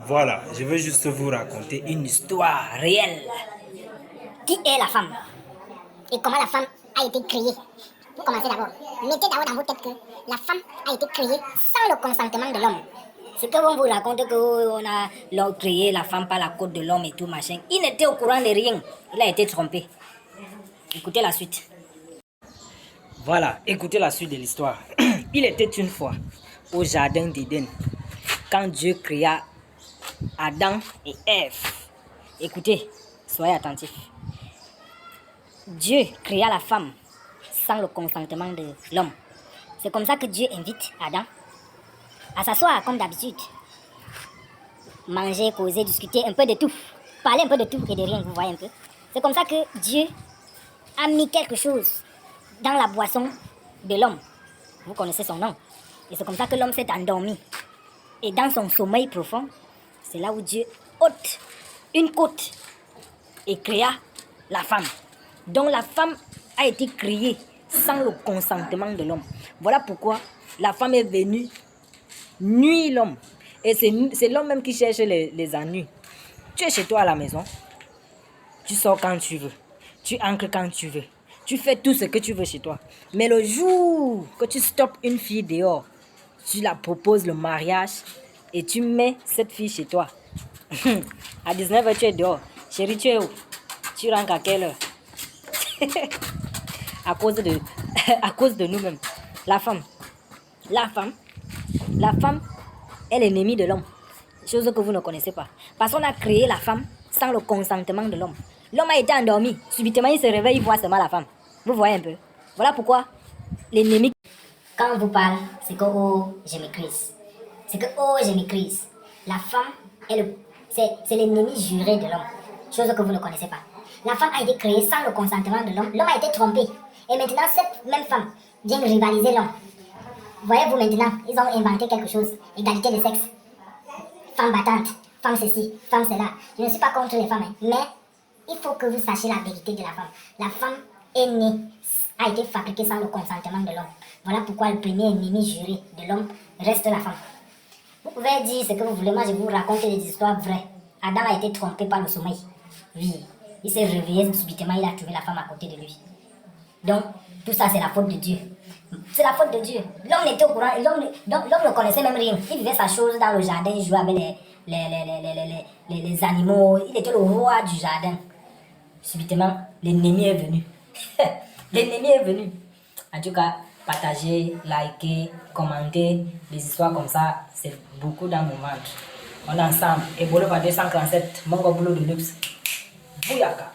Voilà, je veux juste vous raconter une histoire réelle. Qui est la femme? Et comment la femme a été créée? Pour commencer d'abord, mettez d'abord dans votre tête que la femme a été créée sans le consentement de l'homme. C'est que on vous raconte qu'on a créé la femme par la côte de l'homme et tout machin. Il n'était au courant de rien. Il a été trompé. Écoutez la suite. Voilà, écoutez la suite de l'histoire. Il était une fois au jardin d'Éden, quand Dieu créa Adam et Ève. Écoutez, soyez attentifs. Dieu créa la femme sans le consentement de l'homme. C'est comme ça que Dieu invite Adam à s'asseoir comme d'habitude. Manger, causer, discuter, un peu de tout. Parler un peu de tout et de rien, vous voyez un peu. C'est comme ça que Dieu a mis quelque chose dans la boisson de l'homme. Vous connaissez son nom. Et c'est comme ça que l'homme s'est endormi. Et dans son sommeil profond, c'est là où Dieu ôte une côte et créa la femme. Donc la femme a été créée sans le consentement de l'homme. Voilà pourquoi la femme est venue nuire l'homme. Et c'est l'homme même qui cherche les ennuis. Tu es chez toi à la maison, tu sors quand tu veux, tu entres quand tu veux, tu fais tout ce que tu veux chez toi. Mais le jour que tu stoppes une fille dehors, tu la proposes le mariage et tu mets cette fille chez toi. À 19h, tu es dehors. Chérie, tu es où? Tu rentres à quelle heure? à cause de, à cause de nous-mêmes. La femme est l'ennemi de l'homme. Chose que vous ne connaissez pas. Parce qu'on a créé la femme sans le consentement de l'homme. L'homme a été endormi. Subitement, il se réveille, il voit seulement la femme. Vous voyez un peu. Voilà pourquoi l'ennemi... Quand on vous parle, c'est que oh, je m'écrise. C'est que oh, je m'écrise. La femme, c'est l'ennemi juré de l'homme. Chose que vous ne connaissez pas. La femme a été créée sans le consentement de l'homme. L'homme a été trompé. Et maintenant, cette même femme vient rivaliser l'homme. Voyez-vous maintenant, ils ont inventé quelque chose. Égalité de sexe. Femme battante, femme ceci, femme cela. Je ne suis pas contre les femmes, mais il faut que vous sachiez la vérité de la femme. La femme est née, a été fabriquée sans le consentement de l'homme. Voilà pourquoi le premier ennemi juré de l'homme reste la femme. Vous pouvez dire ce que vous voulez, moi je vous raconte des histoires vraies. Adam a été trompé par le sommeil. Oui, il s'est réveillé subitement, il a trouvé la femme à côté de lui. Donc, tout ça c'est la faute de Dieu. C'est la faute de Dieu. L'homme n'était au courant, l'homme ne connaissait même rien. Il vivait sa chose dans le jardin, il jouait avec les animaux. Il était le roi du jardin. Subitement, l'ennemi est venu. L'ennemi est venu. En tout cas, partagez, likez, commentez. Des histoires comme ça, c'est beaucoup dans mon ventre. On est ensemble. Et pour le 247, mon boulot de luxe. Bouyaka.